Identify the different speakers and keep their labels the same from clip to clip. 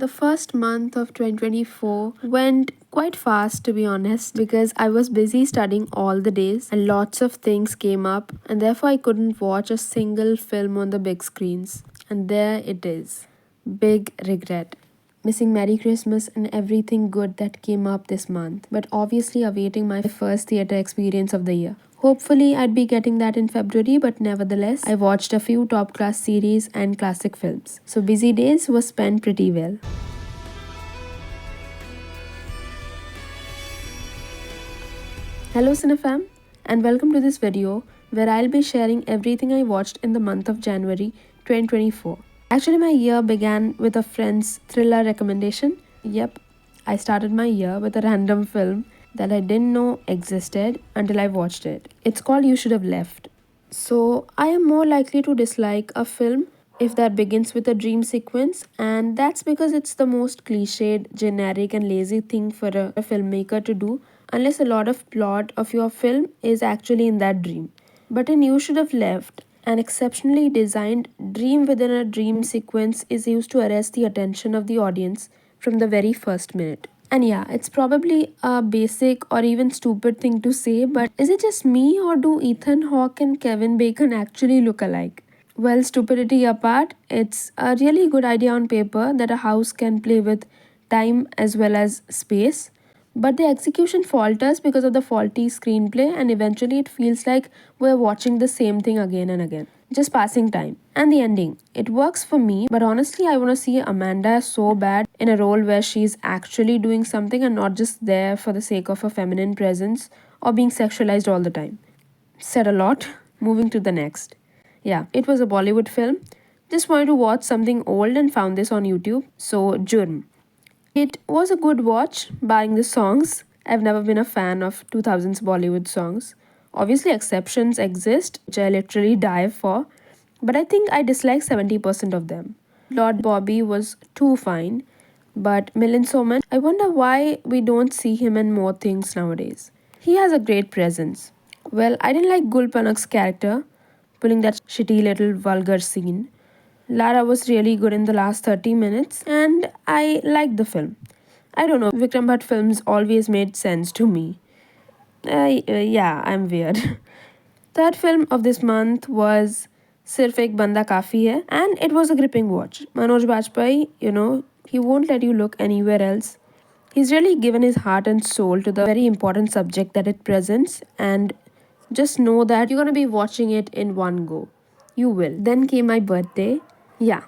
Speaker 1: The first month of 2024 went quite fast, to be honest, because I was busy studying all the days and lots of things came up, and therefore I couldn't watch a single film on the big screens. And there it is. Big regret. Missing Merry Christmas and everything good that came up this month, but obviously awaiting my first theatre experience of the year. Hopefully, I'd be getting that in February, but nevertheless, I watched a few top class series and classic films. So, busy days were spent pretty well. Hello, cinefam, and welcome to this video where I'll be sharing everything I watched in the month of January 2024. Actually, my year began with a friend's thriller recommendation. Yep, I started my year with a random film that I didn't know existed until I watched it. It's called You Should Have Left. So, I am more likely to dislike a film if that begins with a dream sequence, and that's because it's the most cliched, generic, and lazy thing for a filmmaker to do, unless a lot of plot of your film is actually in that dream. But in You Should Have Left, an exceptionally designed dream within a dream sequence is used to arrest the attention of the audience from the very first minute. And yeah, it's probably a basic or even stupid thing to say, but is it just me or do Ethan Hawke and Kevin Bacon actually look alike? Well, stupidity apart, it's a really good idea on paper that a house can play with time as well as space. But the execution falters because of the faulty screenplay, and eventually it feels like we're watching the same thing again and again, just passing time. And the ending, it works for me, but honestly, I want to see Amanda so bad in a role where she's actually doing something and not just there for the sake of a feminine presence or being sexualized all the time. Said a lot. Moving to the next. Yeah, it was a Bollywood film. Just wanted to watch something old and found this on YouTube. So, Jurm. It was a good watch, barring the songs. I've never been a fan of 2000s Bollywood songs. Obviously, exceptions exist, which I literally die for, but I think I dislike 70% of them. Lord Bobby was too fine, but Milind Soman, I wonder why we don't see him in more things nowadays. He has a great presence. Well, I didn't like Gul Panak's character, pulling that shitty little vulgar scene. Lara was really good in the last 30 minutes and I liked the film. I don't know, Vikram Bhatt films always made sense to me. Yeah, I'm weird. Third film of this month was Sirf Ek Banda Kafi Hai, and it was a gripping watch. Manoj Bajpayee, he won't let you look anywhere else. He's really given his heart and soul to the very important subject that it presents, and just know that you're going to be watching it in one go. You will. Then came my birthday. Yeah,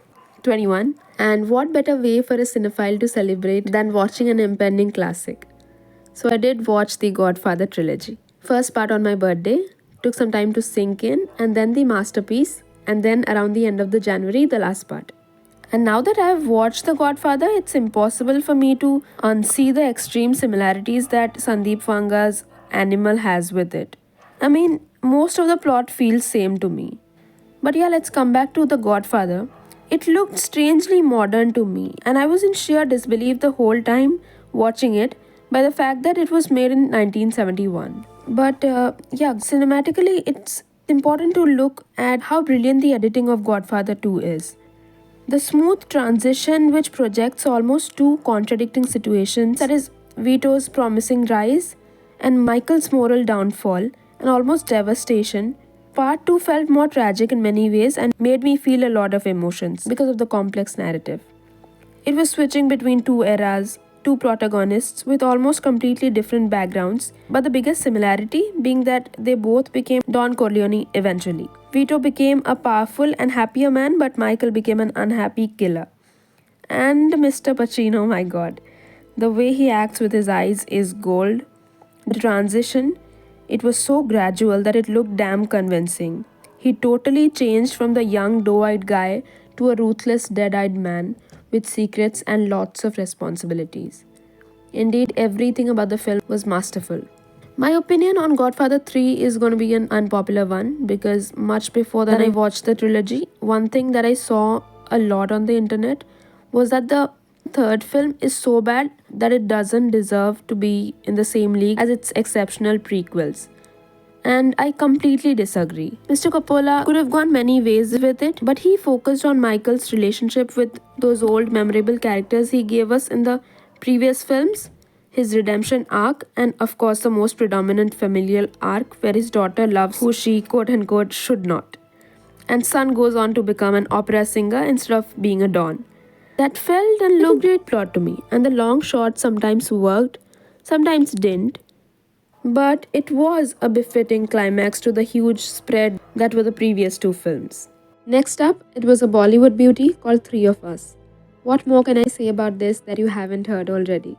Speaker 1: 21. And what better way for a cinephile to celebrate than watching an impending classic? So I did watch the Godfather trilogy. First part on my birthday, took some time to sink in, and then the masterpiece, and then around the end of the January, the last part. And now that I've watched The Godfather, it's impossible for me to unsee the extreme similarities that Sandeep Vanga's Animal has with it. I mean, most of the plot feels same to me. But yeah, let's come back to The Godfather. It looked strangely modern to me, and I was in sheer disbelief the whole time watching it by the fact that it was made in 1971. But yeah, cinematically, it's important to look at how brilliant the editing of Godfather 2 is. The smooth transition, which projects almost two contradicting situations, that is, Vito's promising rise and Michael's moral downfall and almost devastation. Part 2 felt more tragic in many ways and made me feel a lot of emotions because of the complex narrative. It was switching between two eras, two protagonists with almost completely different backgrounds, but the biggest similarity being that they both became Don Corleone eventually. Vito became a powerful and happier man, but Michael became an unhappy killer. And Mr. Pacino, my god. The way he acts with his eyes is gold. The transition, it was so gradual that it looked damn convincing. He totally changed from the young doe-eyed guy to a ruthless dead-eyed man with secrets and lots of responsibilities. Indeed, everything about the film was masterful. My opinion on Godfather 3 is going to be an unpopular one because much before that I watched the trilogy, one thing that I saw a lot on the internet was that the third film is so bad that it doesn't deserve to be in the same league as its exceptional prequels. And I completely disagree. Mr. Coppola could have gone many ways with it, but he focused on Michael's relationship with those old memorable characters he gave us in the previous films, his redemption arc, and of course the most predominant familial arc where his daughter loves who she quote unquote should not. And son goes on to become an opera singer instead of being a don. That felt and looked great plot to me, and the long shots sometimes worked, sometimes didn't, but it was a befitting climax to the huge spread that were the previous two films. Next up, it was a Bollywood beauty called Three of Us. What more can I say about this that you haven't heard already?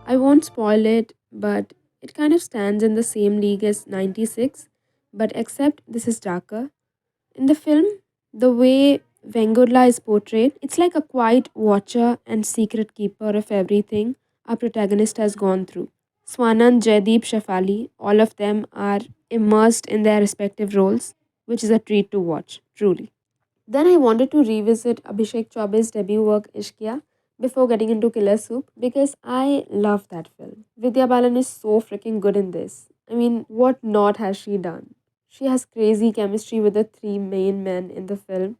Speaker 1: I won't spoil it, but it kind of stands in the same league as 96, but except this is darker. In the film, the way Vengurla is portrayed, it's like a quiet watcher and secret keeper of everything our protagonist has gone through. Swanand, Jaideep, Shefali, all of them are immersed in their respective roles, which is a treat to watch, truly. Then I wanted to revisit Abhishek Chaube's debut work Ishqiya before getting into Killer Soup because I love that film. Vidya Balan is so freaking good in this. I mean, what not has she done? She has crazy chemistry with the three main men in the film.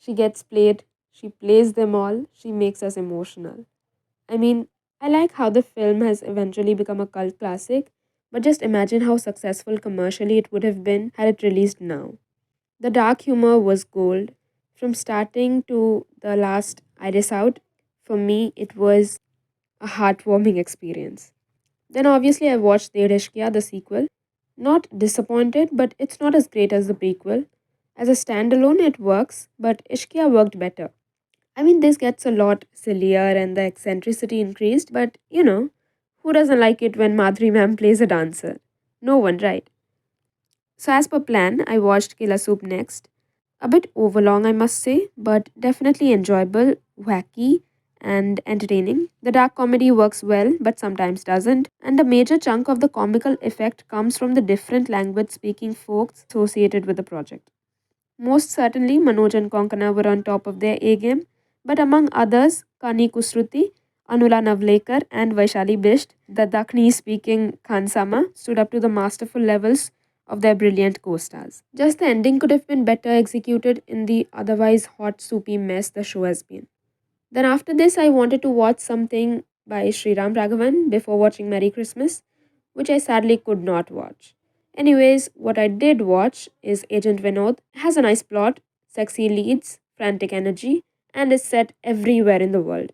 Speaker 1: She gets played, she plays them all, she makes us emotional. I mean, I like how the film has eventually become a cult classic, but just imagine how successful commercially it would have been had it released now. The dark humor was gold. From starting to the last Iris Out, for me, it was a heartwarming experience. Then obviously I watched Dedeshkia, the sequel. Not disappointed, but it's not as great as the prequel. As a standalone, it works, but Ishkia worked better. I mean, this gets a lot sillier and the eccentricity increased, but who doesn't like it when Madhuri ma'am plays a dancer? No one, right? So, as per plan, I watched Killa Soup next. A bit overlong, I must say, but definitely enjoyable, wacky, and entertaining. The dark comedy works well, but sometimes doesn't, and a major chunk of the comical effect comes from the different language speaking folks associated with the project. Most certainly, Manoj and Konkana were on top of their A game, but among others, Kani Kusruti, Anula Navlekar, and Vaishali Bisht, the Dakni speaking Khansama, stood up to the masterful levels of their brilliant co stars. Just the ending could have been better executed in the otherwise hot, soupy mess the show has been. Then, after this, I wanted to watch something by Sriram Raghavan before watching Merry Christmas, which I sadly could not watch. Anyways, what I did watch is Agent Vinod. It has a nice plot, sexy leads, frantic energy, and is set everywhere in the world.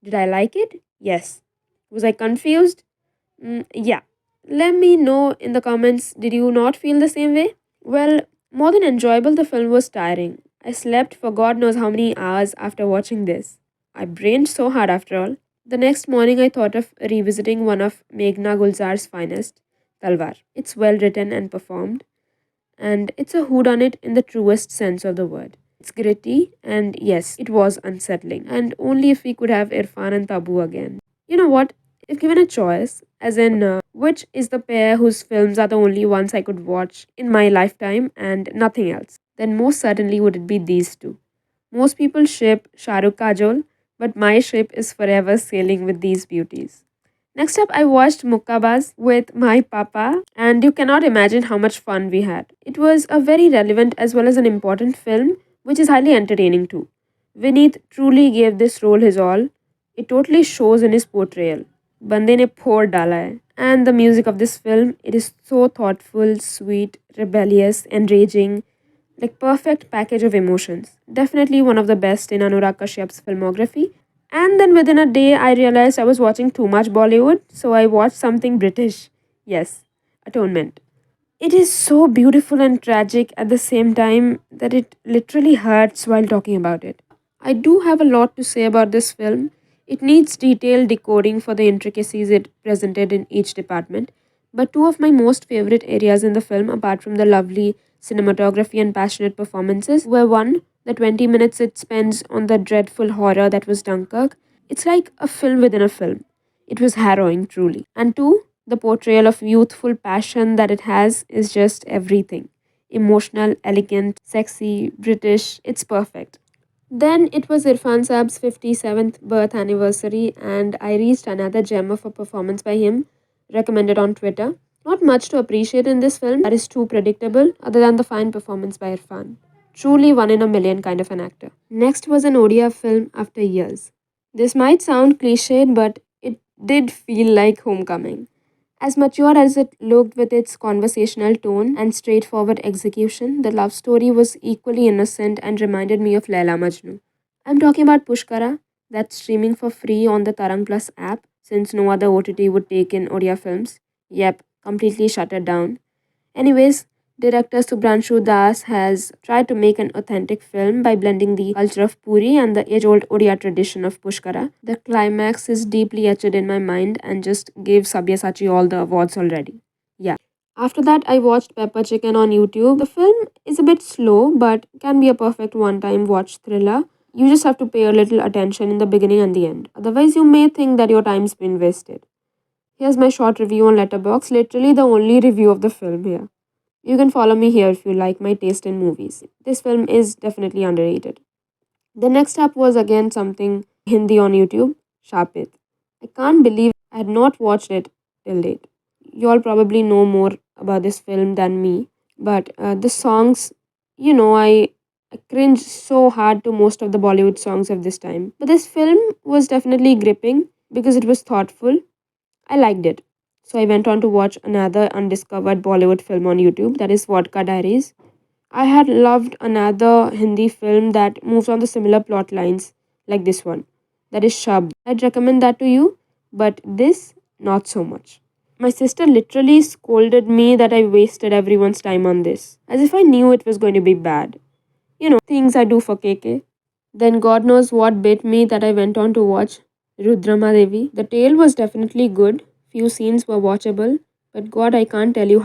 Speaker 1: Did I like it? Yes. Was I confused? Yeah. Let me know in the comments, did you not feel the same way? Well, more than enjoyable, the film was tiring. I slept for God knows how many hours after watching this. I brained so hard after all. The next morning, I thought of revisiting one of Meghna Gulzar's finest, Talwar. It's well written and performed, and it's a whodunit in the truest sense of the word. It's gritty, and yes, it was unsettling. And only if we could have Irfan and Tabu again. You know what? If given a choice, as in which is the pair whose films are the only ones I could watch in my lifetime and nothing else, then most certainly would it be these two. Most people ship Shahrukh Kajol, but my ship is forever sailing with these beauties. Next up, I watched Mukkabaz with my papa, and you cannot imagine how much fun we had. It was a very relevant as well as an important film, which is highly entertaining too. Vineet truly gave this role his all. It totally shows in his portrayal. Bande ne phod dala hai. And the music of this film, it is so thoughtful, sweet, rebellious, enraging, like perfect package of emotions. Definitely one of the best in Anurag Kashyap's filmography. And then within a day, I realized I was watching too much Bollywood, so I watched something British. Yes, Atonement. It is so beautiful and tragic at the same time that it literally hurts while talking about it. I do have a lot to say about this film. It needs detailed decoding for the intricacies it presented in each department. But two of my most favorite areas in the film, apart from the lovely cinematography and passionate performances, were one, the 20 minutes it spends on the dreadful horror that was Dunkirk. It's like a film within a film. It was harrowing, truly. And two, the portrayal of youthful passion that it has is just everything. Emotional, elegant, sexy, British, it's perfect. Then it was Irfan Saab's 57th birth anniversary, and I reached another gem of a performance by him, recommended on Twitter. Not much to appreciate in this film that is too predictable, other than the fine performance by Irfan. Truly one in a million kind of an actor. Next was an Odia film after years. This might sound cliched, but it did feel like homecoming. As mature as it looked with its conversational tone and straightforward execution, the love story was equally innocent and reminded me of Laila Majnu. I'm talking about Pushkara, that's streaming for free on the Tarang Plus app since no other OTT would take in Odia films. Yep, completely shut it down. Anyways, director Subhranshu Das has tried to make an authentic film by blending the culture of Puri and the age-old Odia tradition of Pushkara. The climax is deeply etched in my mind and just gave Sabyasachi all the awards already. Yeah. After that, I watched Pepper Chicken on YouTube. The film is a bit slow, but can be a perfect one-time watch thriller. You just have to pay a little attention in the beginning and the end. Otherwise, you may think that your time's been wasted. Here's my short review on Letterboxd, literally the only review of the film here. You can follow me here if you like my taste in movies. This film is definitely underrated. The next up was again something Hindi on YouTube, Shapit. I can't believe I had not watched it till date. You all probably know more about this film than me, but the songs, I cringe so hard to most of the Bollywood songs of this time. But this film was definitely gripping because it was thoughtful. I liked it. So I went on to watch another undiscovered Bollywood film on YouTube, that is Vodka Diaries. I had loved another Hindi film that moves on the similar plot lines like this one, that is Shab. I'd recommend that to you, but this, not so much. My sister literally scolded me that I wasted everyone's time on this, as if I knew it was going to be bad. Things I do for KK. Then God knows what bit me that I went on to watch Rudrama Devi. The tale was definitely good, few scenes were watchable, but God, I can't tell you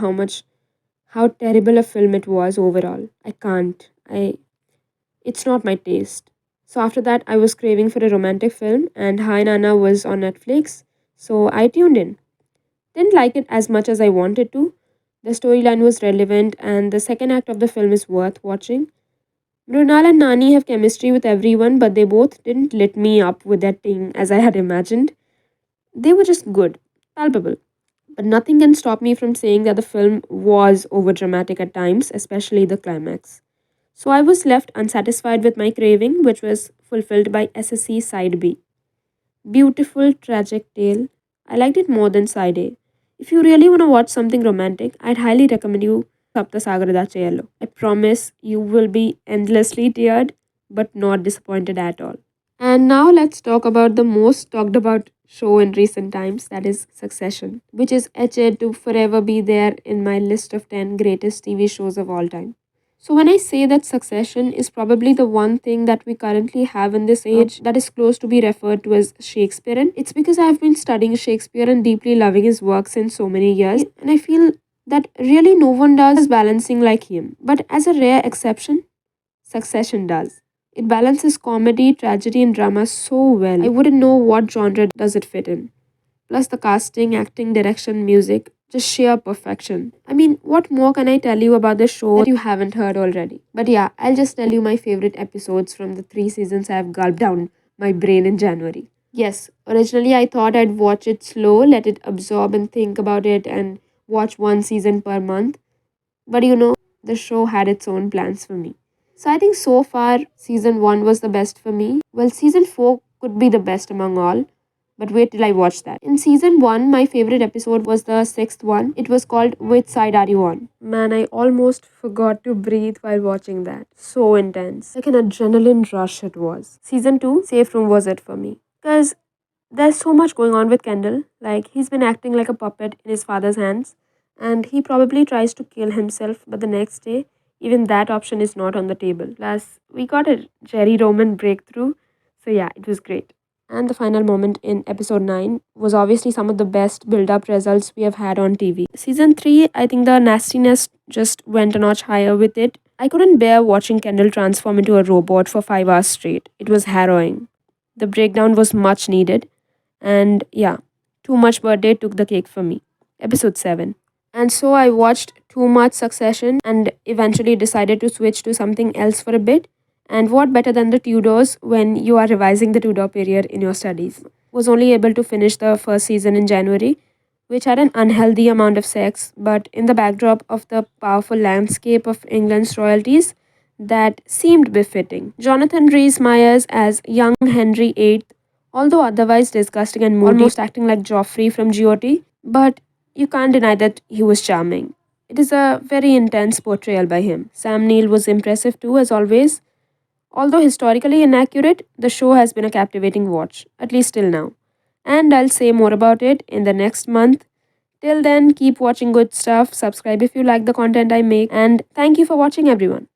Speaker 1: how terrible a film it was overall. I can't. It's not my taste. So after that I was craving for a romantic film and Hi Nana was on Netflix, so I tuned in. Didn't like it as much as I wanted to. The storyline was relevant and the second act of the film is worth watching. Mrunal and Nani have chemistry with everyone, but they both didn't lit me up with their ting as I had imagined. They were just good, palpable. But nothing can stop me from saying that the film was overdramatic at times, especially the climax. So I was left unsatisfied with my craving, which was fulfilled by SSC Side B. Beautiful, tragic tale. I liked it more than Side A. If you really want to watch something romantic, I'd highly recommend you Sapta Sagarada Chayalo. I promise you will be endlessly teared, but not disappointed at all. And now let's talk about the most talked about show in recent times, that is Succession, which is etched to forever be there in my list of 10 greatest TV shows of all time. So, when I say that Succession is probably the one thing that we currently have in this age that is close to be referred to as Shakespearean, it's because I've been studying Shakespeare and deeply loving his works in so many years, and I feel that really no one does balancing like him. But as a rare exception, Succession does. It balances comedy, tragedy, and drama so well. I wouldn't know what genre does it fit in. Plus the casting, acting, direction, music, just sheer perfection. I mean, what more can I tell you about the show that you haven't heard already? But yeah, I'll just tell you my favorite episodes from the 3 seasons I've gulped down my brain in January. Yes, originally I thought I'd watch it slow, let it absorb and think about it and watch one season per month. But the show had its own plans for me. So I think so far season 1 was the best for me. Well, season 4 could be the best among all. But wait till I watch that. In season 1, my favorite episode was the sixth one. It was called Which Side Are You On? Man, I almost forgot to breathe while watching that. So intense. Like an adrenaline rush it was. Season 2, Safe Room was it for me. Because there's so much going on with Kendall. Like, he's been acting like a puppet in his father's hands. And he probably tries to kill himself, but the next day, even that option is not on the table. Plus, we got a Jerry Roman breakthrough. So yeah, it was great. And the final moment in episode 9 was obviously some of the best build up results we have had on TV. Season 3, I think the nastiness just went a notch higher with it. I couldn't bear watching Kendall transform into a robot for 5 hours straight. It was harrowing. The breakdown was much needed. And yeah, Too Much Birthday took the cake for me. Episode 7. And so I watched Too Much Succession and eventually decided to switch to something else for a bit. And what better than the Tudors when you are revising the Tudor period in your studies? Was only able to finish the first season in January, which had an unhealthy amount of sex, but in the backdrop of the powerful landscape of England's royalties, that seemed befitting. Jonathan Rhys Myers as young Henry VIII, although otherwise disgusting and moody, almost acting like Joffrey from GOT, but you can't deny that he was charming. It is a very intense portrayal by him. Sam Neill was impressive too, as always. Although historically inaccurate, the show has been a captivating watch, at least till now. And I'll say more about it in the next month. Till then, keep watching good stuff, subscribe if you like the content I make, and thank you for watching, everyone.